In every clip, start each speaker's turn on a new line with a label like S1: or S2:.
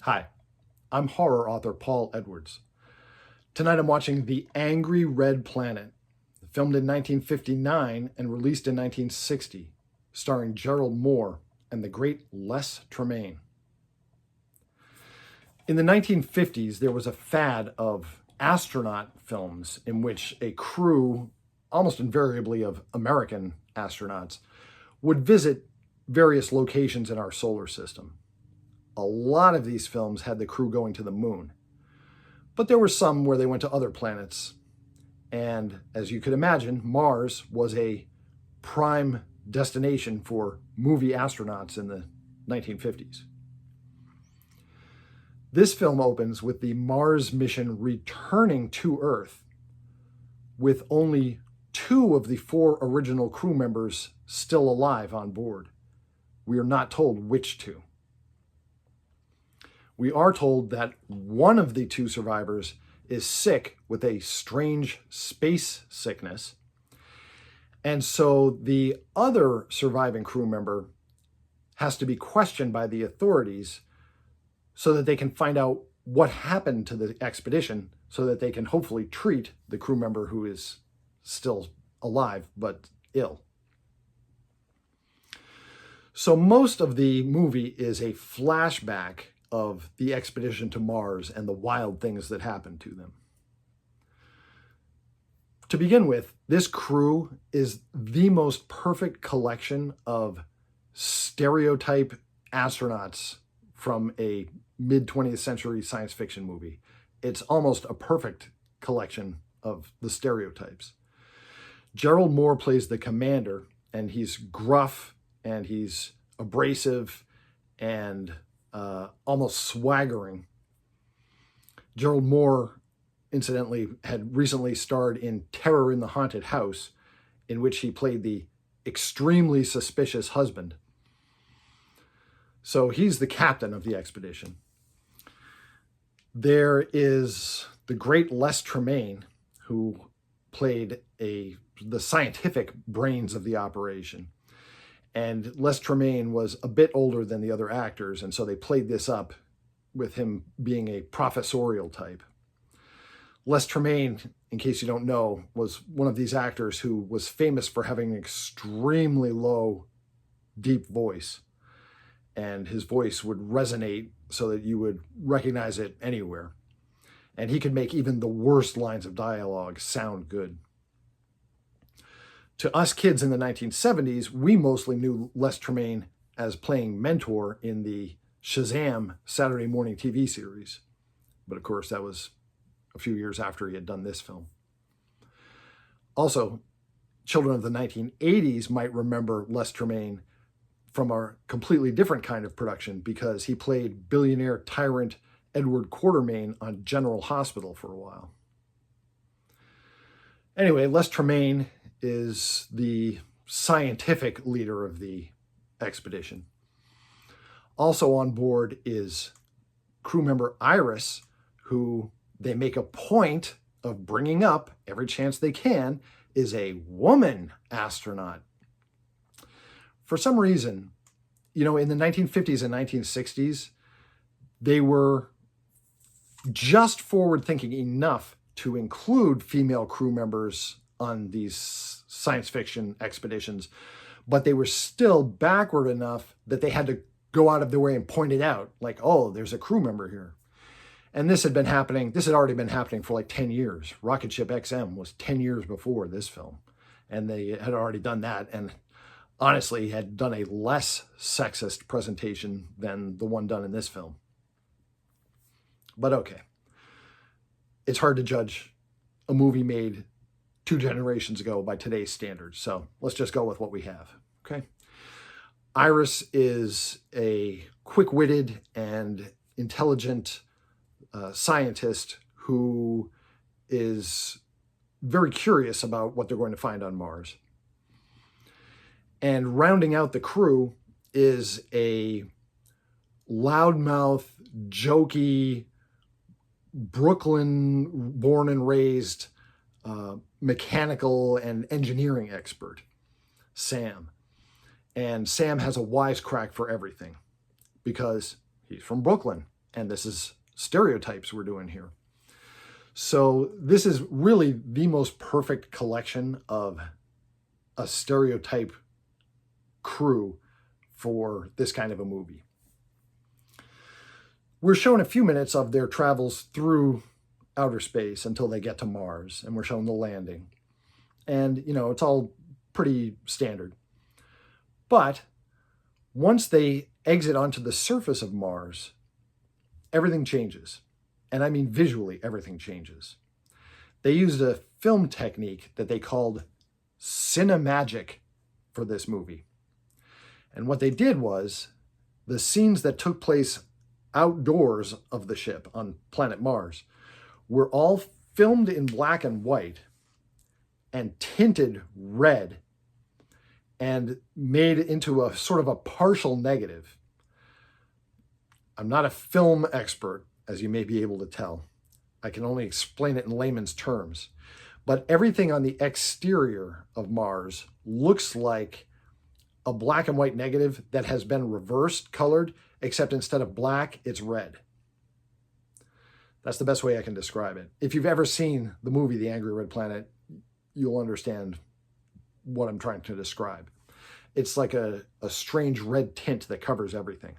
S1: Hi, I'm horror author Paul Edwards. Tonight I'm watching The Angry Red Planet, filmed in 1959 and released in 1960, starring Gerald Moore and the great Les Tremayne. In the 1950s, there was a fad of astronaut films in which a crew, almost invariably of American astronauts, would visit various locations in our solar system. A lot of these films had the crew going to the moon, but there were some where they went to other planets. And as you could imagine, Mars was a prime destination for movie astronauts in the 1950s. This film opens with the Mars mission returning to Earth with only 2 of the 4 original crew members still alive on board. We are not told which 2. We are told that one of the 2 survivors is sick with a strange space sickness. And so the other surviving crew member has to be questioned by the authorities so that they can find out what happened to the expedition so that they can hopefully treat the crew member who is still alive but ill. So most of the movie is a flashback of the expedition to Mars and the wild things that happened to them. To begin with, this crew is the most perfect collection of stereotype astronauts from a mid-20th century science fiction movie. It's almost a perfect collection of the stereotypes. Gerald Moore plays the commander, and he's gruff, and he's abrasive, and almost swaggering. Gerald Moore, incidentally, had recently starred in Terror in the Haunted House, in which he played the extremely suspicious husband. So he's the captain of the expedition. There is the great Les Tremayne, who played the scientific brains of the operation. And Les Tremayne was a bit older than the other actors, and so they played this up with him being a professorial type. Les Tremayne, in case you don't know, was one of these actors who was famous for having an extremely low, deep voice. And his voice would resonate so that you would recognize it anywhere. And he could make even the worst lines of dialogue sound good. To us kids in the 1970s, we mostly knew Les Tremayne as playing Mentor in the Shazam Saturday morning TV series. But of course, that was a few years after he had done this film. Also, children of the 1980s might remember Les Tremayne from a completely different kind of production because he played billionaire tyrant Edward Quartermaine on General Hospital for a while. Anyway, Les Tremayne is the scientific leader of the expedition. Also on board is crew member Iris, who they make a point of bringing up every chance they can, is a woman astronaut. For some reason, in the 1950s and 1960s, they were just forward-thinking enough to include female crew members on these science fiction expeditions, but they were still backward enough that they had to go out of their way and point it out, like, oh, there's a crew member here. And this had already been happening for like 10 years. Rocket Ship XM was 10 years before this film, and they had already done that, and honestly had done a less sexist presentation than the one done in this film. But okay. It's hard to judge a movie made 2 generations ago by today's standards. So let's just go with what we have, okay? Iris is a quick-witted and intelligent scientist who is very curious about what they're going to find on Mars. And rounding out the crew is a loudmouth, jokey, Brooklyn born and raised mechanical and engineering expert, Sam. And Sam has a wisecrack for everything because he's from Brooklyn And this is stereotypes we're doing here. So this is really the most perfect collection of a stereotype crew for this kind of a movie. We're shown a few minutes of their travels through outer space until they get to Mars, and we're shown the landing. And, it's all pretty standard. But once they exit onto the surface of Mars, everything changes. And I mean visually, everything changes. They used a film technique that they called Cinemagic for this movie. And what they did was, the scenes that took place outdoors of the ship on planet Mars were all filmed in black and white and tinted red and made into a sort of a partial negative. I'm not a film expert, as you may be able to tell. I can only explain it in layman's terms. But everything on the exterior of Mars looks like a black and white negative that has been reversed colored, except instead of black, it's red. That's the best way I can describe it. If you've ever seen the movie The Angry Red Planet, you'll understand what I'm trying to describe. It's like a strange red tint that covers everything.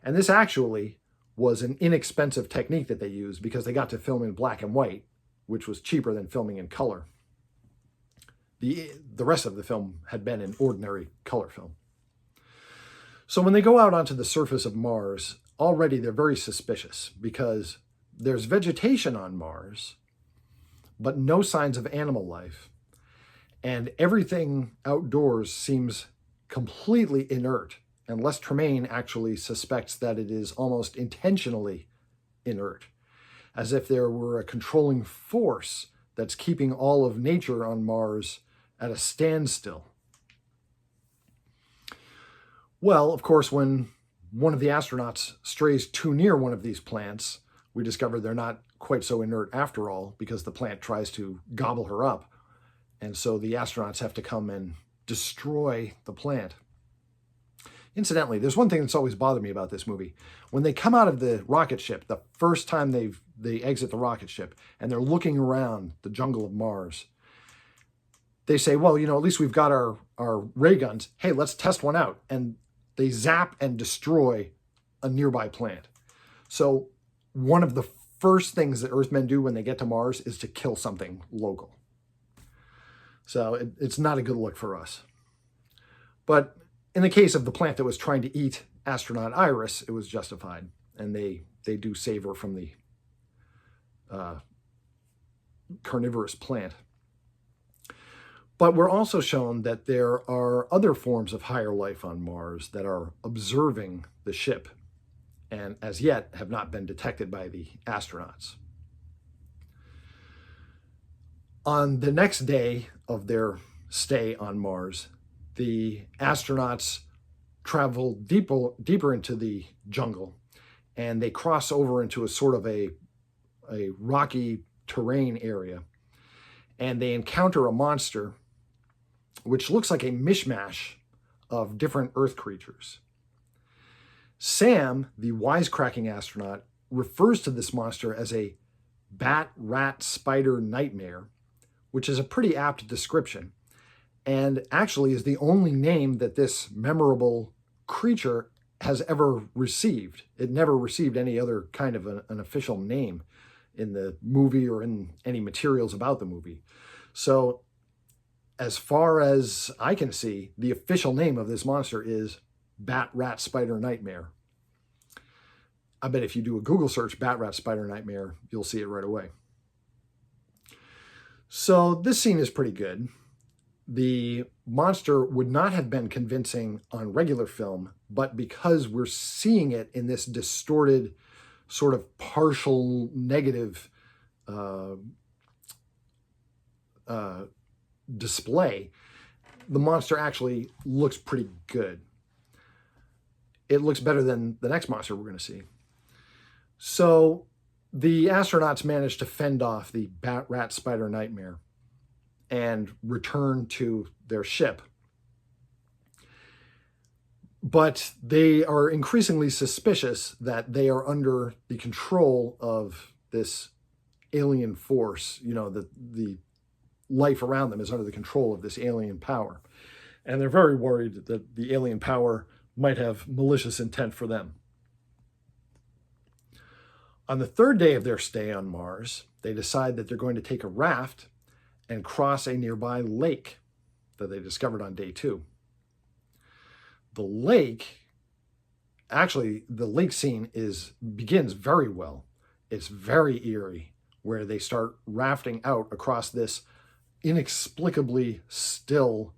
S1: And this actually was an inexpensive technique that they used because they got to film in black and white, which was cheaper than filming in color. The rest of the film had been in ordinary color film. So when they go out onto the surface of Mars, already they're very suspicious because there's vegetation on Mars, but no signs of animal life. And everything outdoors seems completely inert, unless Tremaine actually suspects that it is almost intentionally inert, as if there were a controlling force that's keeping all of nature on Mars at a standstill. Well, of course, when one of the astronauts strays too near one of these plants, we discover they're not quite so inert after all, because the plant tries to gobble her up. And so the astronauts have to come and destroy the plant. Incidentally, there's one thing that's always bothered me about this movie. When they come out of the rocket ship, the first time they exit the rocket ship, and they're looking around the jungle of Mars, they say, well, at least we've got our ray guns. Hey, let's test one out. And they zap and destroy a nearby plant. So one of the first things that Earthmen do when they get to Mars is to kill something local. So it's not a good look for us. But in the case of the plant that was trying to eat astronaut Iris, it was justified. And they do save her from the carnivorous plant. But we're also shown that there are other forms of higher life on Mars that are observing the ship and as yet have not been detected by the astronauts. On the next day of their stay on Mars, the astronauts travel deeper into the jungle, and they cross over into a sort of a rocky terrain area, and they encounter a monster which looks like a mishmash of different Earth creatures. Sam, the wisecracking astronaut, refers to this monster as a bat, rat, spider nightmare, which is a pretty apt description, and actually is the only name that this memorable creature has ever received. It never received any other kind of an official name in the movie or in any materials about the movie. So as far as I can see, the official name of this monster is Bat, Rat, Spider, Nightmare. I bet if you do a Google search, Bat, Rat, Spider, Nightmare, you'll see it right away. So this scene is pretty good. The monster would not have been convincing on regular film, but because we're seeing it in this distorted, sort of partial negative display, the monster actually looks pretty good. It looks better than the next monster we're going to see. So the astronauts managed to fend off the Bat, Rat, Spider nightmare and return to their ship. But they are increasingly suspicious that they are under the control of this alien force. The life around them is under the control of this alien power. And they're very worried that the alien power might have malicious intent for them. On the third day of their stay on Mars, they decide that they're going to take a raft and cross a nearby lake that they discovered on day 2. The lake scene begins very well. It's very eerie, where they start rafting out across this inexplicably still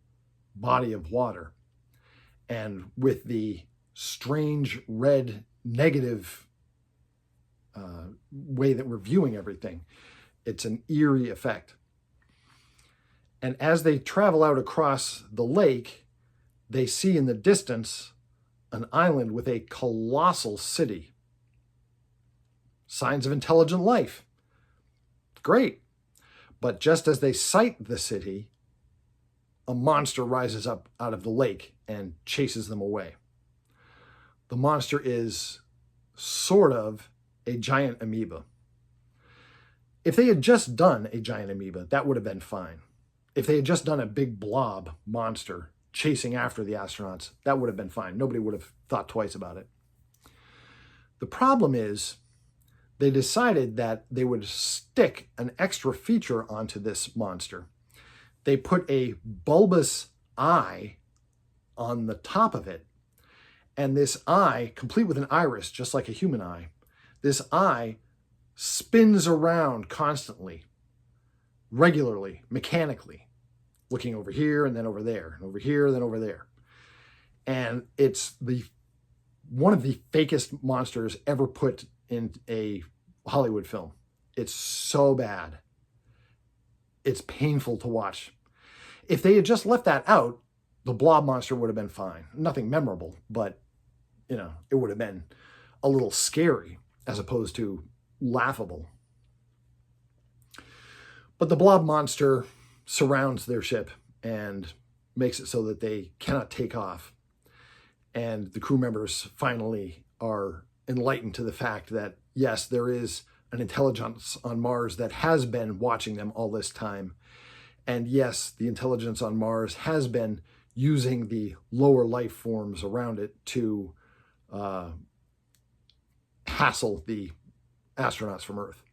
S1: body of water. And with the strange red negative way that we're viewing everything, it's an eerie effect. And as they travel out across the lake, they see in the distance an island with a colossal city. Signs of intelligent life. Great. But just as they sight the city, a monster rises up out of the lake and chases them away. The monster is sort of a giant amoeba. If they had just done a giant amoeba, that would have been fine. If they had just done a big blob monster chasing after the astronauts, that would have been fine. Nobody would have thought twice about it. The problem is they decided that they would stick an extra feature onto this monster. They put a bulbous eye on the top of it, and this eye, complete with an iris, just like a human eye, this eye spins around constantly, regularly, mechanically, looking over here and then over there, and over here, then over there. And it's one of the fakest monsters ever put in a Hollywood film. It's so bad. It's painful to watch. If they had just left that out, the blob monster would have been fine. Nothing memorable, but it would have been a little scary as opposed to laughable. But the blob monster surrounds their ship and makes it so that they cannot take off. And the crew members finally are enlightened to the fact that, yes, there is an intelligence on Mars that has been watching them all this time. And yes, the intelligence on Mars has been using the lower life forms around it to hassle the astronauts from Earth,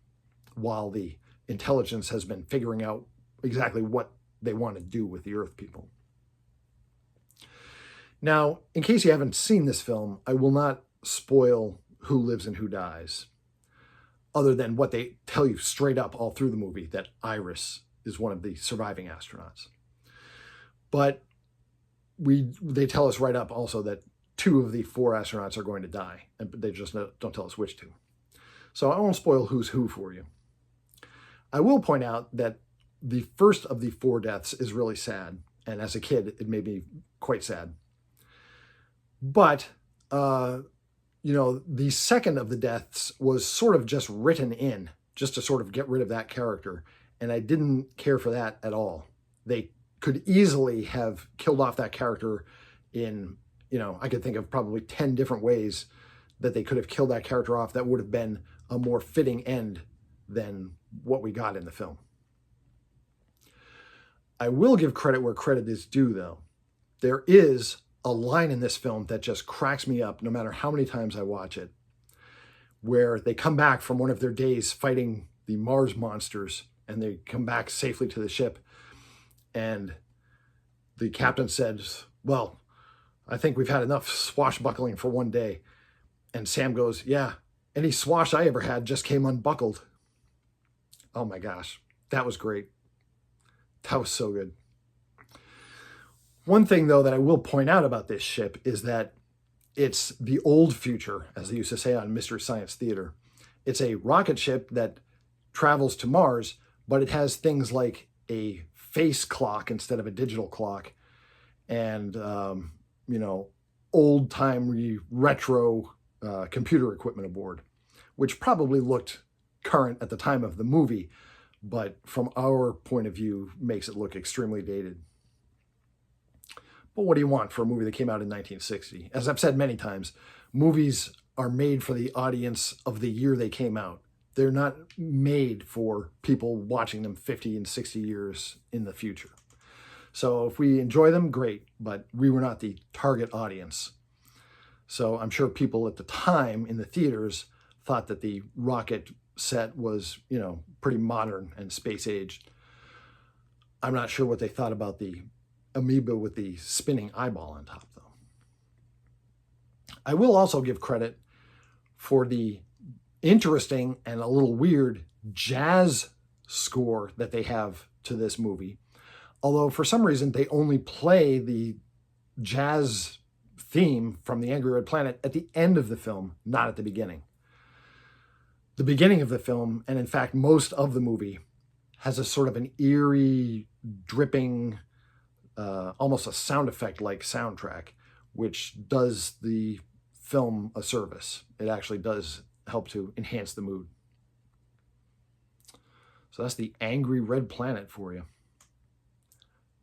S1: while the intelligence has been figuring out exactly what they want to do with the Earth people. Now, in case you haven't seen this film, I will not spoil who lives and who dies, other than what they tell you straight up all through the movie, that Iris is one of the surviving astronauts. But they tell us right up also that 2 of the 4 astronauts are going to die, and they just don't tell us which 2. So I won't spoil who's who for you. I will point out that the first of the 4 deaths is really sad, and as a kid, it made me quite sad. But, the second of the deaths was sort of just written in, just to sort of get rid of that character, and I didn't care for that at all. They could easily have killed off that character in, I could think of probably 10 different ways that they could have killed that character off that would have been a more fitting end than what we got in the film. I will give credit where credit is due, though. There is a line in this film that just cracks me up no matter how many times I watch it, where they come back from one of their days fighting the Mars monsters, and they come back safely to the ship, and the captain says, "Well, I think we've had enough swashbuckling for one day." And Sam goes, "Yeah, any swash I ever had just came unbuckled." Oh my gosh, that was great. That was so good. One thing, though, that I will point out about this ship is that it's the old future, as they used to say on Mystery Science Theater. It's a rocket ship that travels to Mars, but it has things like a face clock instead of a digital clock, and old-timey retro computer equipment aboard, which probably looked current at the time of the movie, but from our point of view makes it look extremely dated. But what do you want for a movie that came out in 1960? As I've said many times, movies are made for the audience of the year they came out. They're not made for people watching them 50 and 60 years in the future. So if we enjoy them, great, but we were not the target audience. So I'm sure people at the time in the theaters thought that the rocket set was, pretty modern and space aged. I'm not sure what they thought about the amoeba with the spinning eyeball on top, though. I will also give credit for the interesting and a little weird jazz score that they have to this movie. Although for some reason they only play the jazz theme from The Angry Red Planet at the end of the film, not at the beginning. The beginning of the film, and in fact most of the movie, has a sort of an eerie, dripping, almost a sound effect like soundtrack, which does the film a service. It actually does help to enhance the mood. So that's The Angry Red Planet for you.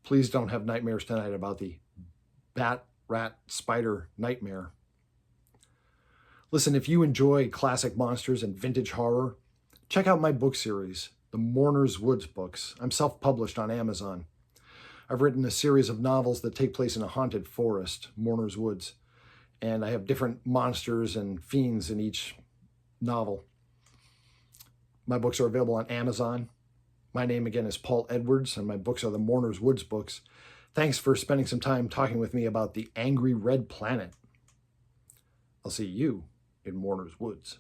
S1: Please don't have nightmares tonight about the bat, rat, spider nightmare. Listen, if you enjoy classic monsters and vintage horror, check out my book series, the Mourner's Woods books. I'm self-published on Amazon. I've written a series of novels that take place in a haunted forest, Mourner's Woods, and I have different monsters and fiends in each novel. My books are available on Amazon. My name again is Paul Edwards, and my books are the Mourner's Woods books. Thanks for spending some time talking with me about The Angry Red Planet. I'll see you in Mourner's Woods.